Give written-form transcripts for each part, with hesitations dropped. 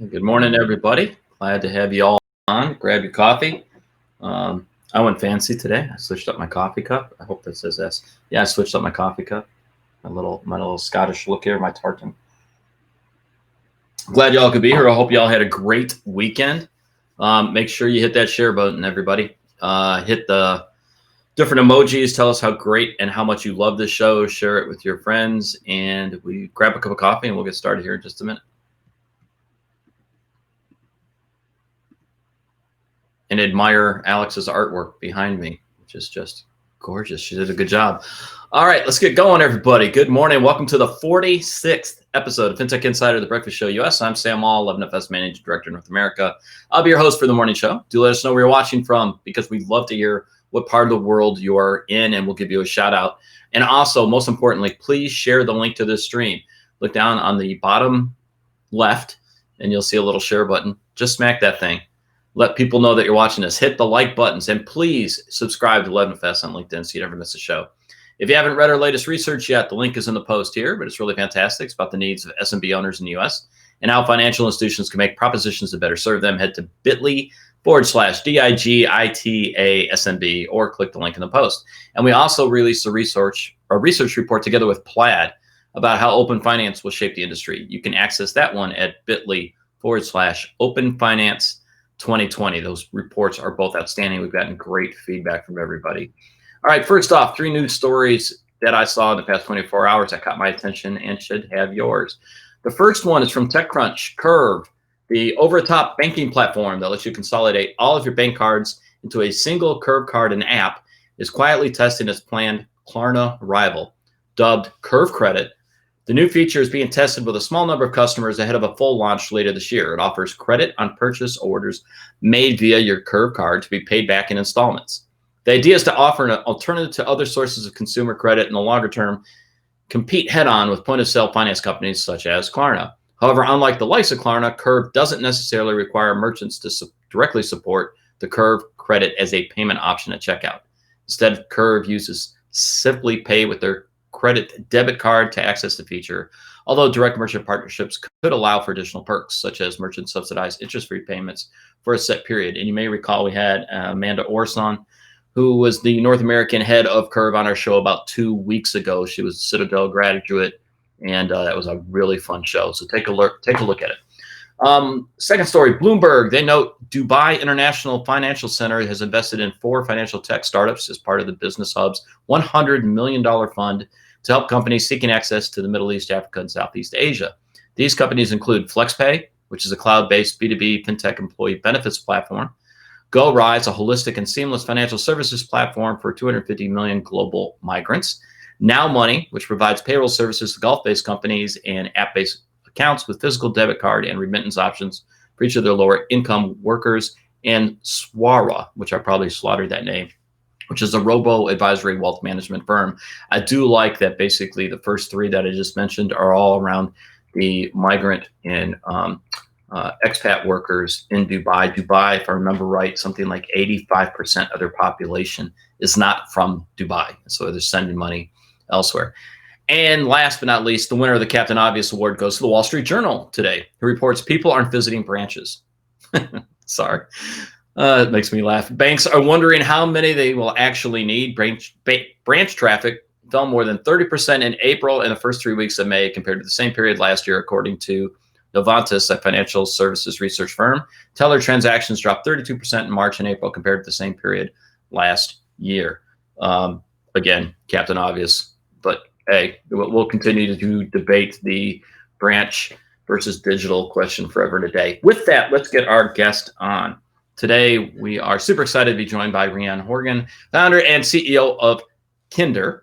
Good morning, everybody. Glad to have you all on. Grab your coffee. I went fancy today. I switched up my coffee cup. I hope that says S. Yeah, I switched up my coffee cup. My little Scottish look here, my tartan. Glad y'all could be here. I hope y'all had a great weekend. Make sure you hit that share button, everybody. Hit the different emojis. Tell us how great and how much you love this show. Share it with your friends. And we grab a cup of coffee and we'll get started here in just a minute. And admire Alex's artwork behind me, which is just gorgeous. She did a good job. All right, let's get going, everybody. Good morning. Welcome to the 46th episode of FinTech Insider, the Breakfast Show US. I'm Sam Wall, 11FS Managing Director, North America. I'll be your host for the morning show. Do let us know where you're watching from, because we'd love to hear what part of the world you are in, and we'll give you a shout out. And also, most importantly, please share the link to this stream. Look down on the bottom left, and you'll see a little share button. Just smack that thing. Let people know that you're watching this. Hit the like buttons, and please subscribe to 11FS on LinkedIn so you never miss a show. If you haven't read our latest research yet, the link is in the post here, but it's really fantastic. It's about the needs of SMB owners in the U.S. and how financial institutions can make propositions to better serve them. Head to bit.ly/DIGITASMB or click the link in the post. And we also released a research report together with Plaid about how open finance will shape the industry. You can access that one at bit.ly/openfinance 2020. Those reports are both outstanding. We've gotten great feedback from everybody. All right, first off, 3 news stories that I saw in the past 24 hours that caught my attention and should have yours. The first one is from TechCrunch. Curve, the over-the-top banking platform that lets you consolidate all of your bank cards into a single Curve card and app, is quietly testing its planned Klarna rival, dubbed Curve Credit. The new feature is being tested with a small number of customers ahead of a full launch later this year. It offers credit on purchase orders made via your Curve card to be paid back in installments. The idea is to offer an alternative to other sources of consumer credit in the longer term, compete head-on with point-of-sale finance companies such as Klarna. However, unlike the likes of Klarna, Curve doesn't necessarily require merchants to directly support the Curve credit as a payment option at checkout. Instead, Curve uses simply pay with their credit debit card to access the feature, although direct merchant partnerships could allow for additional perks, such as merchant subsidized interest-free payments for a set period. And you may recall we had Amanda Orson, who was the North American head of Curve, on our show about 2 weeks ago. She was a Citadel graduate, and that was a really fun show. So take a look at it. Second story, Bloomberg, they note Dubai International Financial Center has invested in 4 financial tech startups as part of the Business Hub's $100 million fund to help companies seeking access to the Middle East, Africa, and Southeast Asia. These companies include FlexPay, which is a cloud-based B2B fintech employee benefits platform; GoRise, a holistic and seamless financial services platform for 250 million global migrants; Now Money, which provides payroll services to Gulf-based companies and app-based accounts with physical debit card and remittance options for each of their lower income workers; and Swara, which I probably slaughtered that name, which is a robo-advisory wealth management firm. I do like that basically the first 3 that I just mentioned are all around the migrant and expat workers in Dubai. Dubai, if I remember right, something like 85% of their population is not from Dubai. So they're sending money elsewhere. And last but not least, the winner of the Captain Obvious Award goes to the Wall Street Journal today, who reports people aren't visiting branches. Sorry. It makes me laugh. Banks are wondering how many they will actually need. Branch traffic fell more than 30% in April and the first 3 weeks of May compared to the same period last year, according to Novantas, a financial services research firm. Teller transactions dropped 32% in March and April compared to the same period last year. Again, Captain Obvious, but hey, we'll continue to debate the branch versus digital question forever and a day. With that, let's get our guest on. Today, we are super excited to be joined by Rhian Horgan, founder and CEO of Kindur.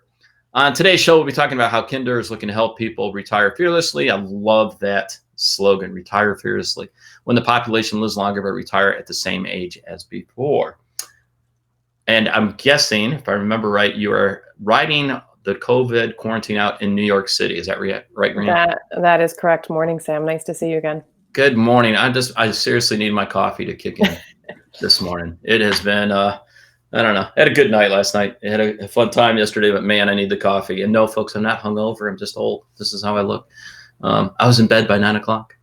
On today's show, we'll be talking about how Kindur is looking to help people retire fearlessly. I love that slogan, retire fearlessly, when the population lives longer but retire at the same age as before. And I'm guessing, if I remember right, you are riding the COVID quarantine out in New York City. Is that right, Rhian? That is correct. Morning, Sam. Nice to see you again. Good morning. I seriously need my coffee to kick in this morning. It has been, I don't know. I had a good night last night. I had a fun time yesterday, but man, I need the coffee. And no, folks, I'm not hungover. I'm just old. This is how I look. I was in bed by 9 o'clock.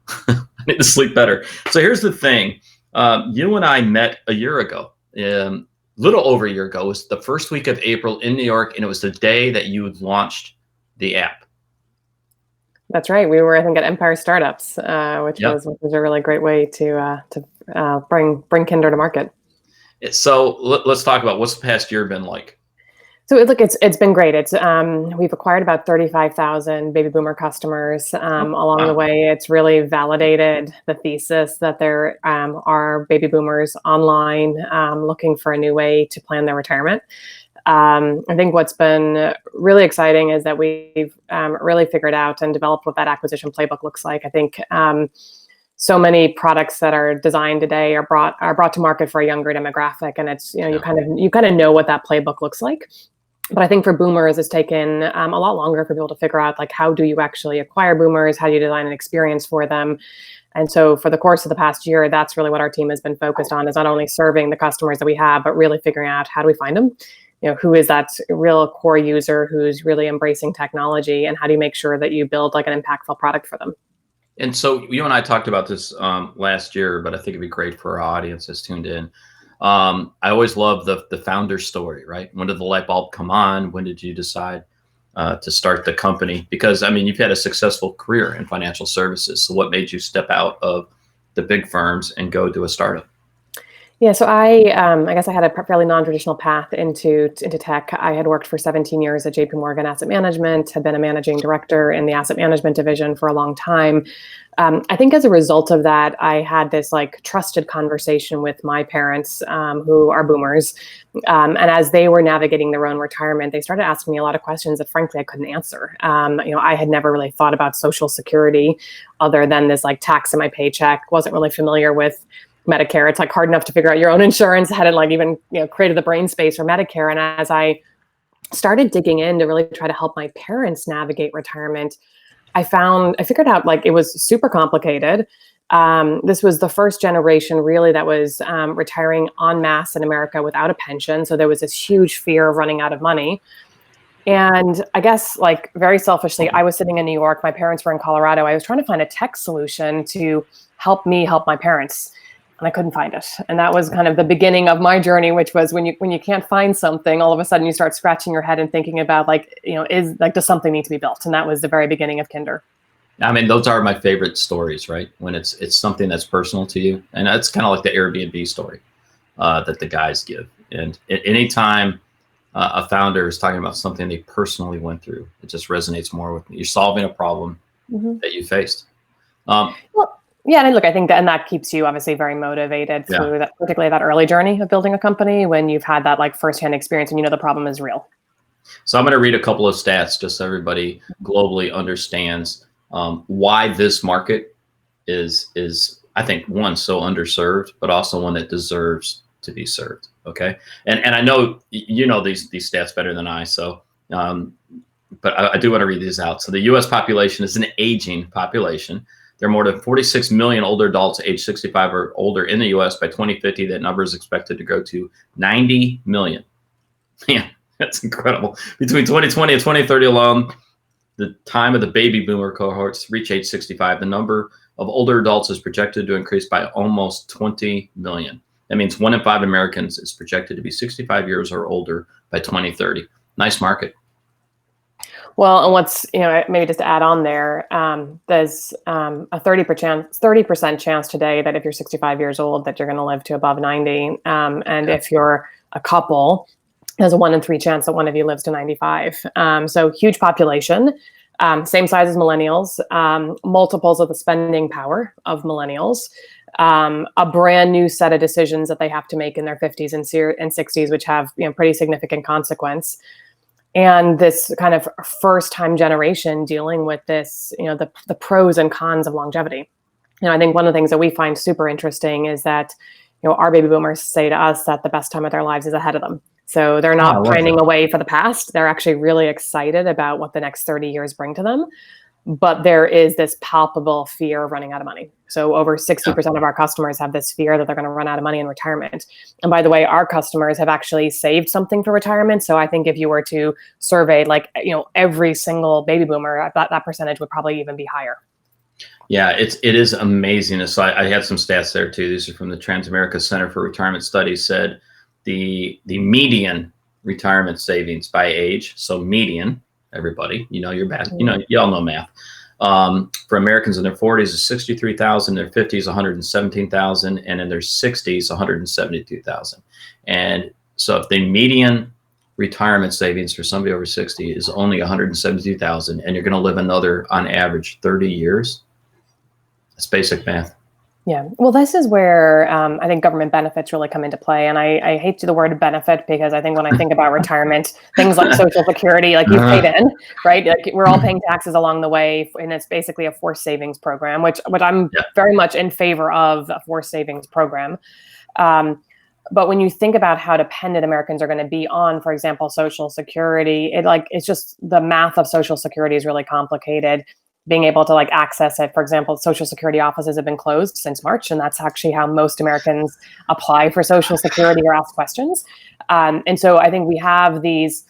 I need to sleep better. So here's the thing. You and I met a year ago, little over a year ago. It was the first week of April in New York, and it was the day that you launched the app. That's right. We were, I think, at Empire Startups, Yep. which was a really great way to bring Kinder to market. So let's talk about what's the past year been like. So look, it's been great. We've acquired about 35,000 baby boomer customers. Oh, Along the wow. way, it's really validated the thesis that there are baby boomers online looking for a new way to plan their retirement. I think what's been really exciting is that we've really figured out and developed what that acquisition playbook looks like. I think so many products that are designed today are brought to market for a younger demographic, and it's you kind of know what that playbook looks like. But I think for boomers, it's taken a lot longer for people to figure out, like, how do you actually acquire boomers? How do you design an experience for them? And so for the course of the past year, that's really what our team has been focused on, is not only serving the customers that we have, but really figuring out how do we find them? Who is that real core user who's really embracing technology, and how do you make sure that you build like an impactful product for them? And so you and I talked about this last year, but I think it'd be great for our audience that's tuned in. I always love the founder story, right? When did the light bulb come on? When did you decide to start the company? Because I mean, you've had a successful career in financial services. So what made you step out of the big firms and go to a startup? Yeah, so I guess I had a fairly non-traditional path into tech. I had worked for 17 years at JP Morgan Asset Management, had been a managing director in the asset management division for a long time. I think as a result of that, I had this like trusted conversation with my parents, who are boomers. And as they were navigating their own retirement, they started asking me a lot of questions that frankly I couldn't answer. I had never really thought about Social Security other than this like tax in my paycheck, wasn't really familiar with Medicare. It's like hard enough to figure out your own insurance. Hadn't like even created the brain space for Medicare. And as I started digging in to really try to help my parents navigate retirement, I figured out like it was super complicated. This was the first generation really that was retiring en masse in America without a pension. So there was this huge fear of running out of money. And I guess like very selfishly, I was sitting in New York. My parents were in Colorado. I was trying to find a tech solution to help me help my parents. And I couldn't find it. And that was kind of the beginning of my journey, which was when you can't find something, all of a sudden you start scratching your head and thinking about like, does something need to be built? And that was the very beginning of Kinder. I mean, those are my favorite stories, right? When it's something that's personal to you. And that's kind of like the Airbnb story that the guys give. And anytime a founder is talking about something they personally went through, it just resonates more with me. You're solving a problem that you faced. Well, yeah, and look, I think that keeps you obviously very motivated through that, particularly that early journey of building a company when you've had that like firsthand experience and the problem is real. So I'm going to read a couple of stats just so everybody globally understands why this market is I think one so underserved, but also one that deserves to be served. Okay, and I know you know these stats better than I, so but I do want to read these out. So the U.S. population is an aging population. There are more than 46 million older adults age 65 or older in the U.S. By 2050. That number is expected to grow to 90 million. Man, that's incredible. Between 2020 and 2030 alone, the time of the baby boomer cohorts reach age 65, the number of older adults is projected to increase by almost 20 million. That means 1 in 5 Americans is projected to be 65 years or older by 2030. Nice market. Well, and what's, maybe just to add on there, there's a 30% chance today that if you're 65 years old, that you're going to live to above 90. And if you're a couple, there's a 1 in 3 chance that one of you lives to 95. So huge population, same size as millennials, multiples of the spending power of millennials, a brand new set of decisions that they have to make in their 50s and 60s, which have pretty significant consequence. And this kind of first-time generation dealing with this, the pros and cons of longevity. I think one of the things that we find super interesting is that, our baby boomers say to us that the best time of their lives is ahead of them. So they're not pining away for the past. They're actually really excited about what the next 30 years bring to them. But there is this palpable fear of running out of money. So over 60% of our customers have this fear that they're going to run out of money in retirement. And by the way, our customers have actually saved something for retirement. So I think if you were to survey every single baby boomer, that percentage would probably even be higher. Yeah, it is amazing. So I had some stats there too. These are from the Transamerica Center for Retirement Studies. Said the median retirement savings by age. So median, everybody, you know your math. You know, you all know math. For Americans in their 40s is 63,000, their 50s 117,000, and in their 60s 172,000. And so if the median retirement savings for somebody over 60 is only 172,000, and you're going to live another, on average, 30 years. It's basic math. Yeah. Well, this is where I think government benefits really come into play. And I hate the word benefit, because I think when I think about retirement, things like Social Security, like you've paid in, right? Like we're all paying taxes along the way. And it's basically a forced savings program, which I'm very much in favor of, a forced savings program. But when you think about how dependent Americans are going to be on, for example, Social Security, it's just the math of Social Security is really complicated. Being able to access it. For example, Social Security offices have been closed since March, and that's actually how most Americans apply for Social Security or ask questions. And so I think we have these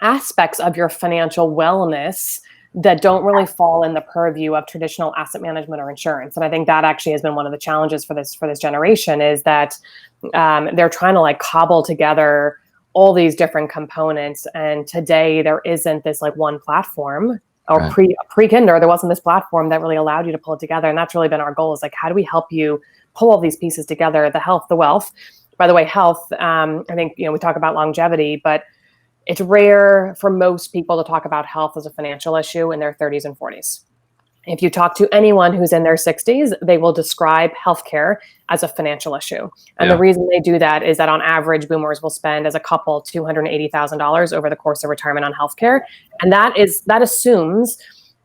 aspects of your financial wellness that don't really fall in the purview of traditional asset management or insurance. And I think that actually has been one of the challenges for this generation, is that they're trying to cobble together all these different components. And today there isn't this one platform. Or pre-Kindur, there wasn't this platform that really allowed you to pull it together. And that's really been our goal, is how do we help you pull all these pieces together, the health, the wealth. By the way, health, I think, we talk about longevity, but it's rare for most people to talk about health as a financial issue in their 30s and 40s. If you talk to anyone who's in their 60s, they will describe healthcare as a financial issue. And the reason they do that is that on average, boomers will spend as a couple $280,000 over the course of retirement on healthcare. And that assumes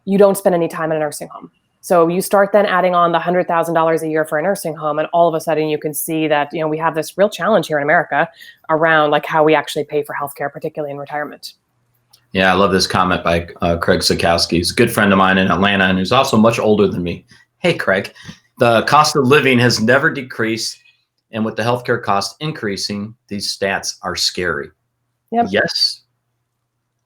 you don't spend any time in a nursing home. So you start then adding on the $100,000 a year for a nursing home, and all of a sudden you can see that we have this real challenge here in America around how we actually pay for healthcare, particularly in retirement. Yeah, I love this comment by Craig Sikowski. He's a good friend of mine in Atlanta, and who's also much older than me. Hey, Craig, the cost of living has never decreased, and with the healthcare cost increasing, these stats are scary. Yep. Yes.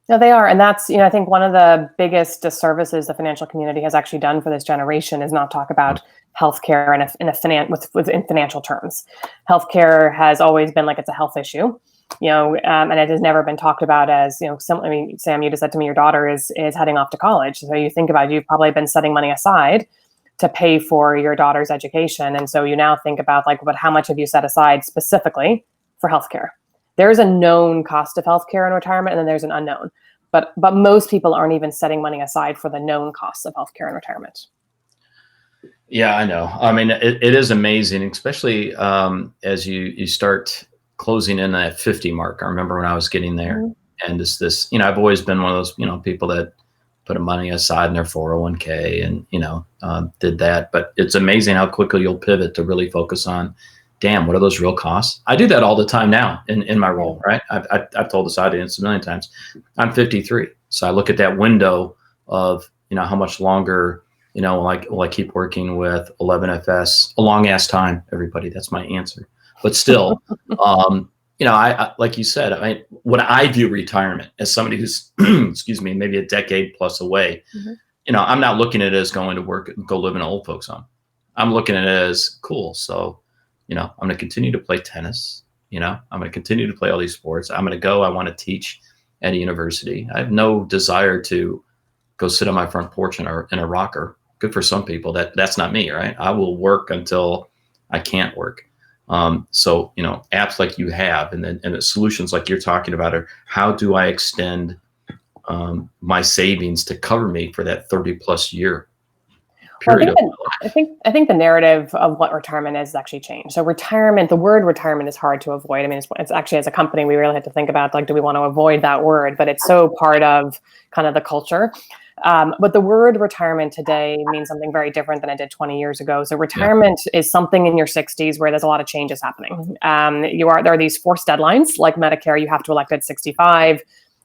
No, they are. And that's, I think one of the biggest disservices the financial community has actually done for this generation is not talk about healthcare in financial terms. Healthcare has always been it's a health issue. And it has never been talked about as, Sam, you just said to me, your daughter is heading off to college. So you think about it, you've probably been setting money aside to pay for your daughter's education. And so you now think about but how much have you set aside specifically for healthcare? There's a known cost of healthcare in retirement, and then there's an unknown. But most people aren't even setting money aside for the known costs of healthcare in retirement. Yeah, I know. I mean, it is amazing, especially as you start closing in that 50 mark. I remember when I was getting there, and this, I've always been one of those, people that put money aside in their 401k and, did that. But it's amazing how quickly you'll pivot to really focus on, damn, what are those real costs? I do that all the time now in my role, right? I've told this audience a million times. I'm 53. So I look at that window of, how much longer, will I keep working with 11FS? A long ass time, everybody. That's my answer. But still, I like you said, when I view retirement as somebody who's, excuse me, maybe a decade plus away, I'm not looking at it as going to work and go live in an old folks home. I'm looking at it as cool. So, I'm going to continue to play tennis. I'm going to continue to play all these sports. I want to teach at a university. I have no desire to go sit on my front porch in a rocker. Good for some people. That's not me, right? I will work until I can't work. So, apps like you have, and the solutions like you're talking about are, how do I extend my savings to cover me for that 30 plus year period? Well, I think the narrative of what retirement is actually changed. So the word retirement is hard to avoid. I mean, it's actually, as a company, we really had to think about, do we want to avoid that word? But it's so part of kind of the culture. But the word retirement today means something very different than it did 20 years ago. So retirement is something in your 60s where there's a lot of changes happening. There are these forced deadlines, like Medicare, you have to elect at 65.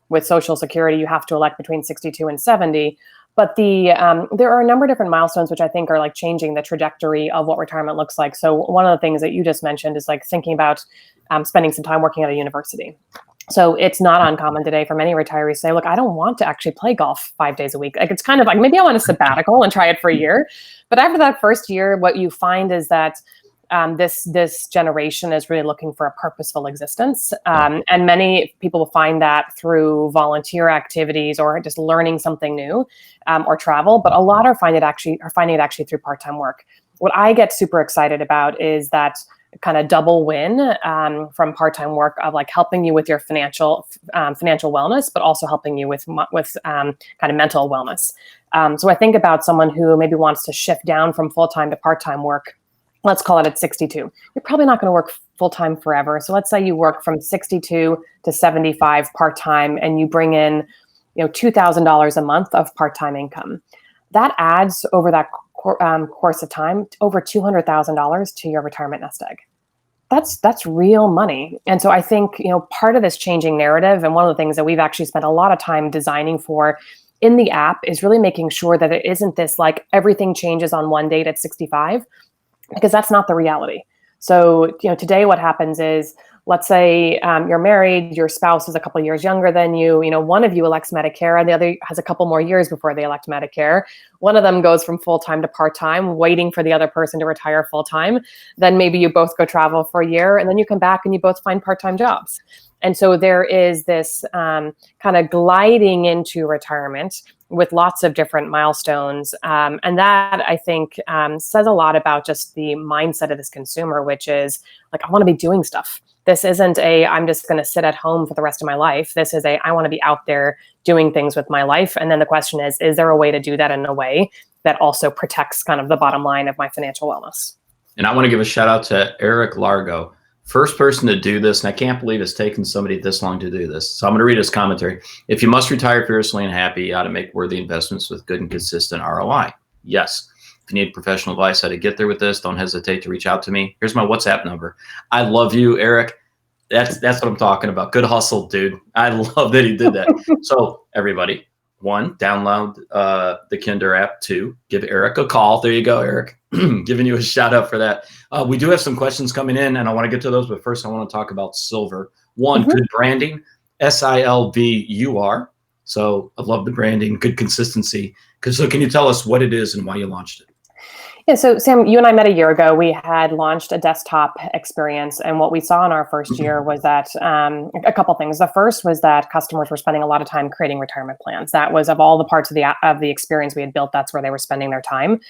With Social Security, you have to elect between 62 and 70. But there are a number of different milestones which I think are changing the trajectory of what retirement looks like. So one of the things that you just mentioned is thinking about spending some time working at a university. So it's not uncommon today for many retirees to say, look, I don't want to actually play golf 5 days a week. Like, it's kind of like, maybe I want a sabbatical and try it for a year. But after that first year, what you find is that this generation is really looking for a purposeful existence. And many people will find that through volunteer activities or just learning something new, or travel. But a lot are finding it actually through part-time work. What I get super excited about is that kind of double win from part-time work of like helping you with your financial wellness, but also helping you with kind of mental wellness. So I think about someone who maybe wants to shift down from full-time to part-time work. Let's call it at 62. You're probably not going to work full-time forever. So let's say you work from 62 to 75 part-time, and you bring in, $2,000 a month of part-time income. That adds over that course of time over $200,000 to your retirement nest egg. That's real money. And so I think, part of this changing narrative, and one of the things that we've actually spent a lot of time designing for in the app, is really making sure that it isn't this like everything changes on one date at 65, because that's not the reality. So, today what happens is, let's say you're married, your spouse is a couple of years younger than you, one of you elects Medicare and the other has a couple more years before they elect Medicare. One of them goes from full-time to part-time, waiting for the other person to retire full-time. Then maybe you both go travel for a year, and then you come back and you both find part-time jobs. And so there is this kind of gliding into retirement with lots of different milestones. And that, I think, says a lot about just the mindset of this consumer, which is like, I want to be doing stuff. This isn't I'm just going to sit at home for the rest of my life. This is I want to be out there doing things with my life. And then the question is there a way to do that in a way that also protects kind of the bottom line of my financial wellness? And I want to give a shout out to Eric Largo, first person to do this. And I can't believe it's taken somebody this long to do this. So I'm going to read his commentary. If you must retire fearlessly and happy, you ought to make worthy investments with good and consistent ROI. Yes. If you need professional advice how to get there with this, don't hesitate to reach out to me. Here's my WhatsApp number. I love you, Eric. That's what I'm talking about. Good hustle, dude. I love that he did that. So everybody, 1, download the Kindur app. 2, give Eric a call. There you go, Eric. Giving you a shout out for that. We do have some questions coming in, and I want to get to those, but first I want to talk about silver. 1, good branding, SILVUR. So I love the branding, good consistency. So can you tell us what it is and why you launched it? Yeah, so Sam, you and I met a year ago. We had launched a desktop experience, and what we saw in our first year was that a couple things. The first was that customers were spending a lot of time creating retirement plans. That was, of all the parts of the experience we had built, that's where they were spending their time.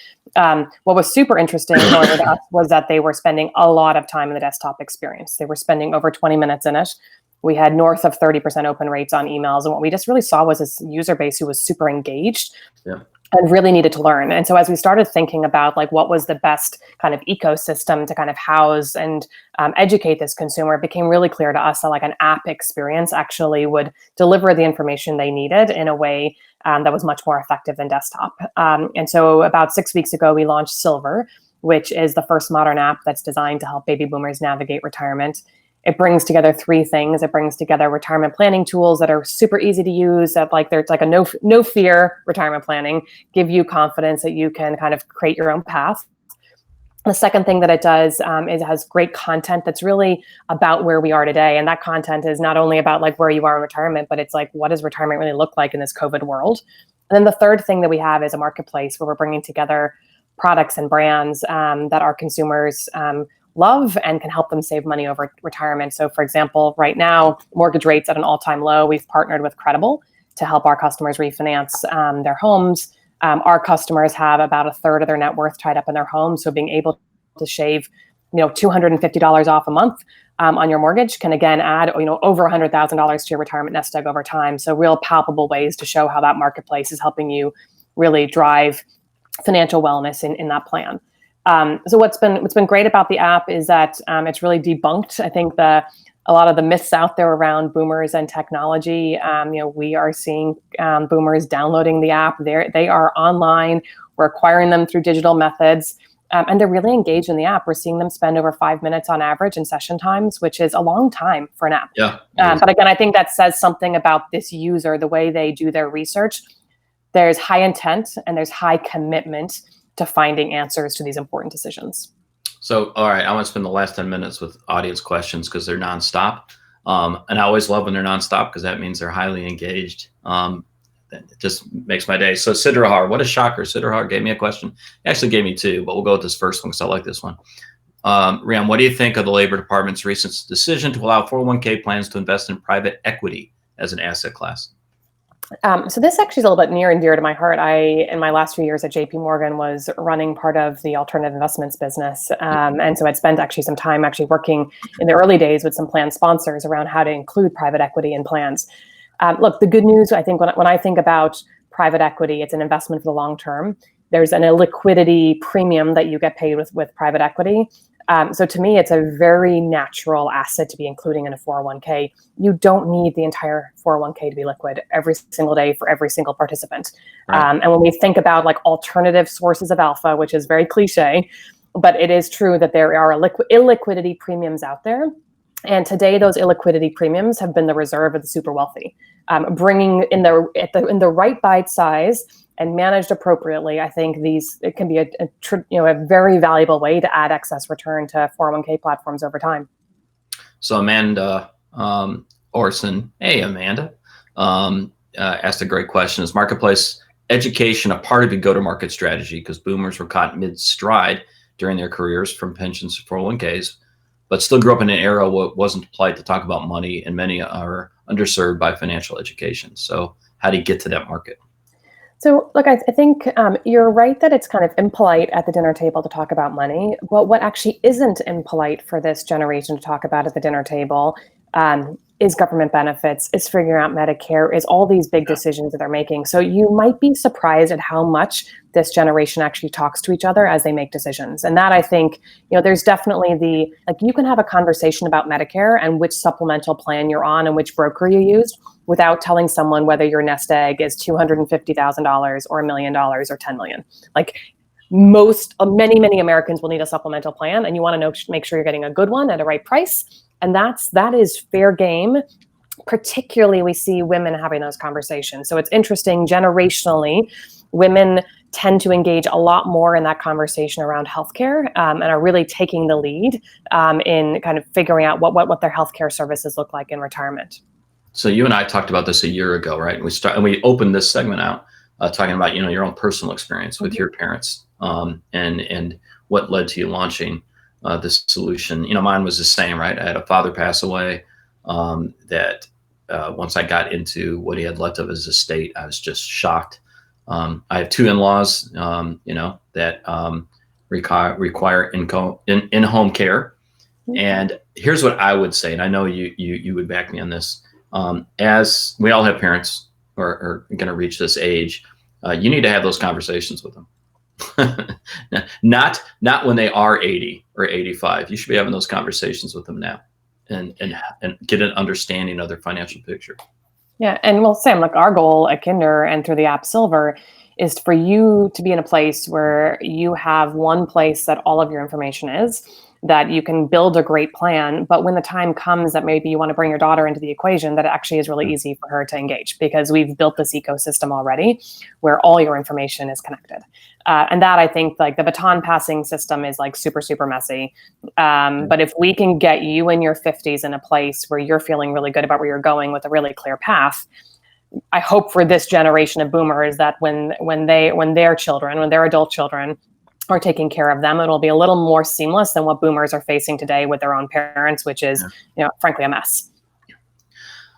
What was super interesting to us was that they were spending a lot of time in the desktop experience. They were spending over 20 minutes in it. We had north of 30% open rates on emails, and what we just really saw was this user base who was super engaged. Yeah. And really needed to learn. And so as we started thinking about like what was the best kind of ecosystem to kind of house and educate this consumer, it became really clear to us that like an app experience actually would deliver the information they needed in a way that was much more effective than desktop. And so about 6 weeks ago, we launched Silver, which is the first modern app that's designed to help baby boomers navigate retirement. It brings together 3 things. It brings together retirement planning tools that are super easy to use, that like there's like a no fear retirement planning, give you confidence that you can kind of create your own path. The second thing that it does is it has great content that's really about where we are today. And that content is not only about like where you are in retirement, but it's like, what does retirement really look like in this COVID world? And then the third thing that we have is a marketplace where we're bringing together products and brands that our consumers love and can help them save money over retirement. So for example, right now, mortgage rates at an all-time low. We've partnered with Credible to help our customers refinance their homes. Our customers have about a third of their net worth tied up in their home. So being able to shave, $250 off a month on your mortgage can again add, over $100,000 to your retirement nest egg over time. So real palpable ways to show how that marketplace is helping you really drive financial wellness in that plan. So what's been great about the app is that it's really debunked, I think, a lot of the myths out there around boomers and technology. We are seeing boomers downloading the app. They are online. We're acquiring them through digital methods, and they're really engaged in the app. We're seeing them spend over 5 minutes on average in session times, which is a long time for an app. Yeah. But again, I think that says something about this user, the way they do their research. There's high intent and there's high commitment to finding answers to these important decisions. So, all right, I want to spend the last 10 minutes with audience questions because they're nonstop. And I always love when they're nonstop because that means they're highly engaged. It just makes my day. So Sidrahar, what a shocker. Sidrahar gave me a question. He actually gave me two, but we'll go with this first one because I like this one. Rhian, what do you think of the Labor Department's recent decision to allow 401k plans to invest in private equity as an asset class? So this actually is a little bit near and dear to my heart. In my last few years at JP Morgan, was running part of the alternative investments business. And so I'd spent actually some time actually working in the early days with some plan sponsors around how to include private equity in plans. Look, the good news, I think, when I think about private equity, it's an investment for the long term. There's an illiquidity premium that you get paid with private equity. So to me, it's a very natural asset to be including in a 401k. You don't need the entire 401k to be liquid every single day for every single participant. Right. And when we think about like alternative sources of alpha, which is very cliche, but it is true that there are illiquidity premiums out there. And today, those illiquidity premiums have been the reserve of the super wealthy. Bringing in the right bite size and managed appropriately, I think it can be a very valuable way to add excess return to 401k platforms over time. So Amanda Orson, hey Amanda, asked a great question. Is marketplace education a part of the go-to-market strategy? Because boomers were caught mid-stride during their careers from pensions to 401ks, but still grew up in an era where it wasn't polite to talk about money, and many are underserved by financial education. So how do you get to that market? So look, I think you're right that it's kind of impolite at the dinner table to talk about money. But what actually isn't impolite for this generation to talk about at the dinner table is government benefits, is figuring out Medicare, is all these big decisions that they're making. So you might be surprised at how much this generation actually talks to each other as they make decisions. And that, I think, there's definitely you can have a conversation about Medicare and which supplemental plan you're on and which broker you used without telling someone whether your nest egg is $250,000 or $1 million or 10 million. Like many Americans will need a supplemental plan, and you want to make sure you're getting a good one at a right price. And that is fair game. Particularly, we see women having those conversations. So it's interesting, generationally, women tend to engage a lot more in that conversation around healthcare and are really taking the lead in kind of figuring out what their healthcare services look like in retirement. So you and I talked about this a year ago, right? We opened this segment out talking about your own personal experience with your parents and what led to you launching this solution. Mine was the same, right? I had a father pass away that once I got into what he had left of his estate, I was just shocked. I have two in-laws, that require in-home care. And here's what I would say, and I know you would back me on this. As we all have parents who are going to reach this age, you need to have those conversations with them. not when they are 80 or 85. You should be having those conversations with them now and get an understanding of their financial picture. Yeah. And well, Sam, like our goal at Kindur and through the app Silver is for you to be in a place where you have one place that all of your information is, that you can build a great plan. But when the time comes that maybe you want to bring your daughter into the equation, that it actually is really easy for her to engage, because we've built this ecosystem already where all your information is connected. And that, I think, like the baton passing system is like super, super messy. But if we can get you in your 50s in a place where you're feeling really good about where you're going with a really clear path, I hope for this generation of boomers that when their adult children are taking care of them, it'll be a little more seamless than what boomers are facing today with their own parents, which is, frankly, a mess.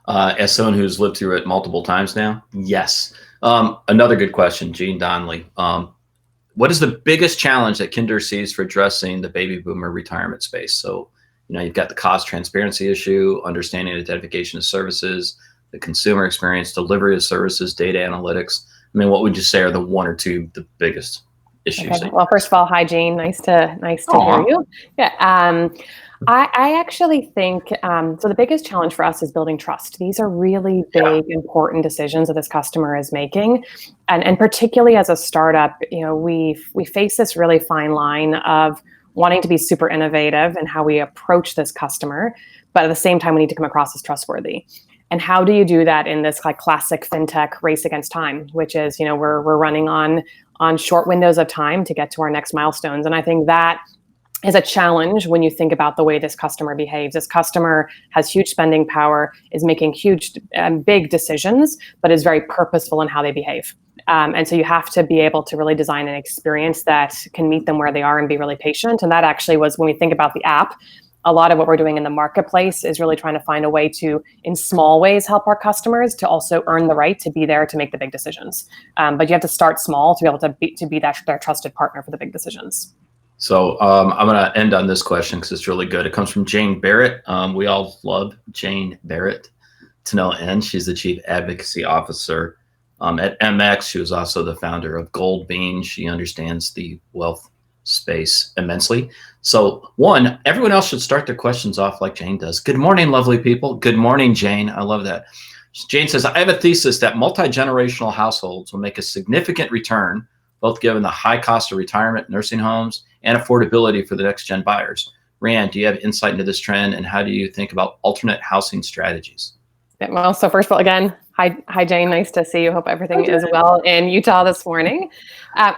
As someone who's lived through it multiple times now, yes. Another good question, Gene Donnelly. What is the biggest challenge that Kindur sees for addressing the baby boomer retirement space? So, you've got the cost transparency issue, understanding identification of services, the consumer experience, delivery of services, data analytics. I mean, what would you say are the one or two the biggest issues? Okay. Well, first of all, hi, Gene. Nice to hear you. Yeah. I actually think, so the biggest challenge for us is building trust. These are really big, important decisions that this customer is making. And particularly as a startup, we face this really fine line of wanting to be super innovative in how we approach this customer, but at the same time, we need to come across as trustworthy. And how do you do that in this like classic fintech race against time, which is, we're running on short windows of time to get to our next milestones. And I think that is a challenge when you think about the way this customer behaves. This customer has huge spending power, is making huge, big decisions, but is very purposeful in how they behave. And so you have to be able to really design an experience that can meet them where they are and be really patient. And that actually was, when we think about the app, a lot of what we're doing in the marketplace is really trying to find a way to, in small ways, help our customers to also earn the right to be there to make the big decisions. But you have to start small to be able to be their trusted partner for the big decisions. So I'm going to end on this question because it's really good. It comes from Jane Barrett. We all love Jane Barrett to no end. She's the Chief Advocacy Officer at MX. She was also the founder of Gold Bean. She understands the wealth space immensely. So one, everyone else should start their questions off like Jane does. Good morning, lovely people. Good morning, Jane. I love that. Jane says, I have a thesis that multi-generational households will make a significant return, both given the high cost of retirement, nursing homes, and affordability for the next gen buyers. Rhian, do you have insight into this trend, and how do you think about alternate housing strategies? Well, so first of all, again, hi Jane, nice to see you. Hope everything is well in Utah this morning.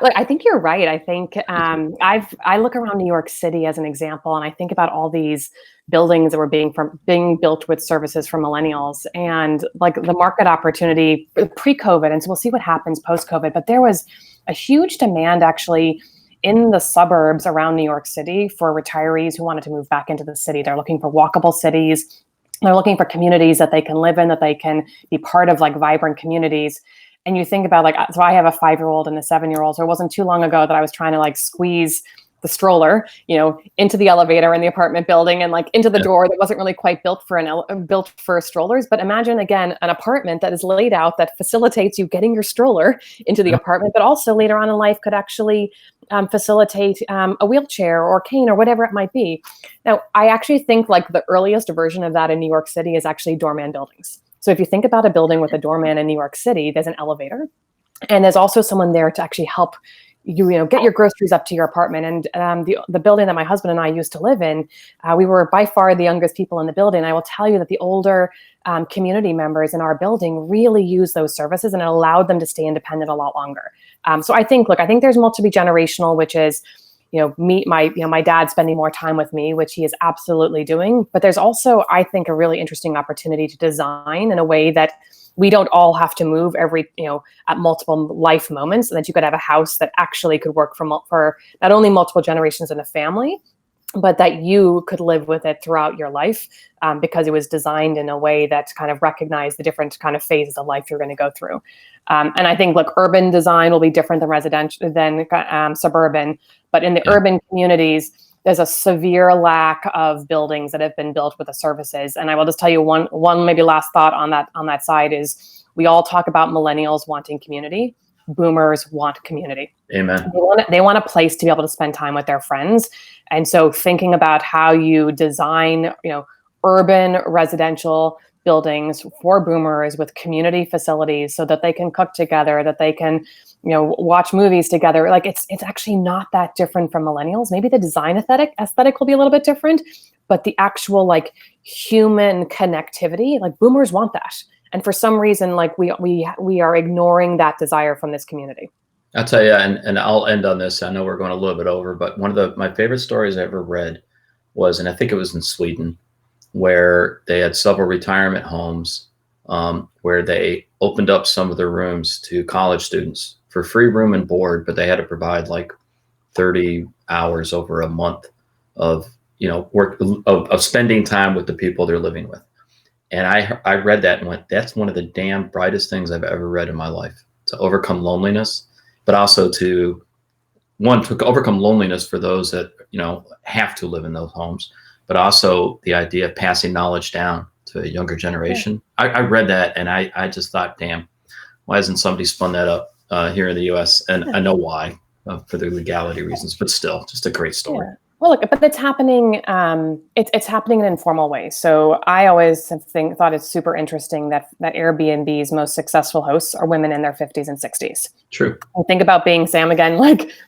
Look, I think you're right. I think I look around New York City as an example, and I think about all these buildings that were being built with services for millennials, and like the market opportunity pre-COVID, and so we'll see what happens post-COVID. But there was a huge demand actually in the suburbs around New York City for retirees who wanted to move back into the city. They're looking for walkable cities. They're looking for communities that they can live in, that they can be part of, like vibrant communities. And you think about, like, so I have a 5-year-old and a 7-year-old. So it wasn't too long ago that I was trying to like squeeze the stroller, into the elevator in the apartment building and like into the door that wasn't really quite built for strollers. But imagine again, an apartment that is laid out that facilitates you getting your stroller into the apartment, but also later on in life could actually facilitate a wheelchair or cane or whatever it might be. Now, I actually think like the earliest version of that in New York City is actually doorman buildings. So if you think about a building with a doorman in New York City, there's an elevator, and there's also someone there to actually help you get your groceries up to your apartment. And the building that my husband and I used to live in, we were by far the youngest people in the building. I will tell you that the older community members in our building really used those services, and it allowed them to stay independent a lot longer. So I think there's multi-generational, which is, my dad spending more time with me, which he is absolutely doing. But there's also, I think, a really interesting opportunity to design in a way that we don't all have to move at multiple life moments, and that you could have a house that actually could work for not only multiple generations in a family, but that you could live with it throughout your life, because it was designed in a way that kind of recognized the different kind of phases of life you're going to go through. And I think, urban design will be different than residential, than suburban, but in the urban communities, there's a severe lack of buildings that have been built with the services. And I will just tell you one maybe last thought on that side is, we all talk about millennials wanting community. Boomers want community. Amen. They want a place to be able to spend time with their friends. And so thinking about how you design, urban residential buildings for boomers with community facilities so that they can cook together, that they can, watch movies together. Like it's actually not that different from millennials. Maybe the design aesthetic will be a little bit different, but the actual human connectivity, boomers want that. And for some reason, we are ignoring that desire from this community. I'll tell you, and I'll end on this. I know we're going a little bit over, but one of my favorite stories I ever read was, and I think it was in Sweden, where they had several retirement homes where they opened up some of their rooms to college students for free room and board, but they had to provide 30 hours over a month of work of spending time with the people they're living with. And I read that and went, that's one of the damn brightest things I've ever read in my life, to overcome loneliness, but also to overcome loneliness for those that have to live in those homes, but also the idea of passing knowledge down to a younger generation. Yeah. I read that and I just thought, damn, why hasn't somebody spun that up here in the U.S.? And I know why, for the legality reasons, but still, just a great story. Yeah. Well, look, but it's happening. It's happening in informal ways. So I always thought it's super interesting that Airbnb's most successful hosts are women in their 50s and 60s. True. And think about being, Sam, again,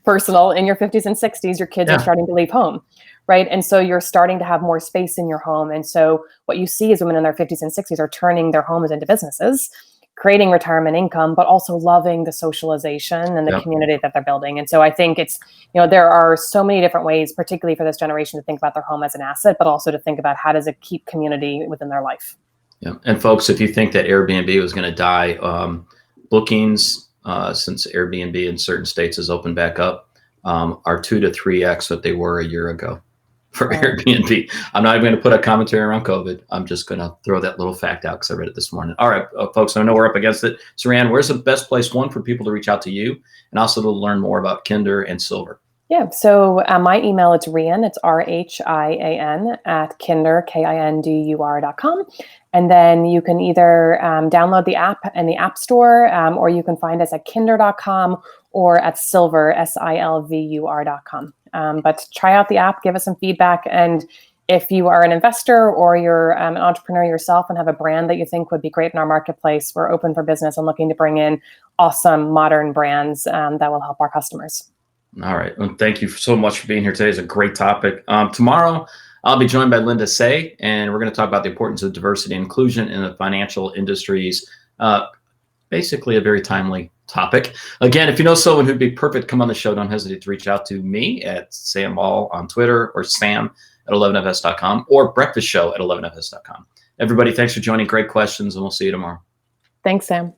personal, in your 50s and 60s, your kids are starting to leave home, right? And so you're starting to have more space in your home. And so what you see is women in their 50s and 60s are turning their homes into businesses. creating retirement income, but also loving the socialization and the community that they're building. And so I think it's, there are so many different ways, particularly for this generation, to think about their home as an asset, but also to think about how does it keep community within their life. Yeah. And folks, if you think that Airbnb was going to die, bookings, since Airbnb in certain states has opened back up, are 2 to 3x what they were a year ago for Airbnb. I'm not even going to put a commentary around COVID. I'm just going to throw that little fact out because I read it this morning. All right, folks, I know we're up against it. So Rhian, where's the best place, one, for people to reach out to you and also to learn more about Kindur and Silver? Yeah, so my email is Rhian, it's RHIAN at Kindur, KINDUR.com. And then you can either download the app in the App Store, or you can find us at Kindur.com or at Silver, SILVUR.com. But try out the app, give us some feedback. And if you are an investor or you're an entrepreneur yourself and have a brand that you think would be great in our marketplace, we're open for business and looking to bring in awesome modern brands that will help our customers. All right. Well, thank you so much for being here today. It's a great topic. Tomorrow, I'll be joined by Linda Say, and we're going to talk about the importance of diversity and inclusion in the financial industries. Basically, a very timely topic. Again, if you know someone who'd be perfect, come on the show. Don't hesitate to reach out to me at Sam Ball on Twitter or Sam at 11fs.com or breakfast show at 11fs.com. Everybody, thanks for joining. Great questions, and we'll see you tomorrow. Thanks, Sam.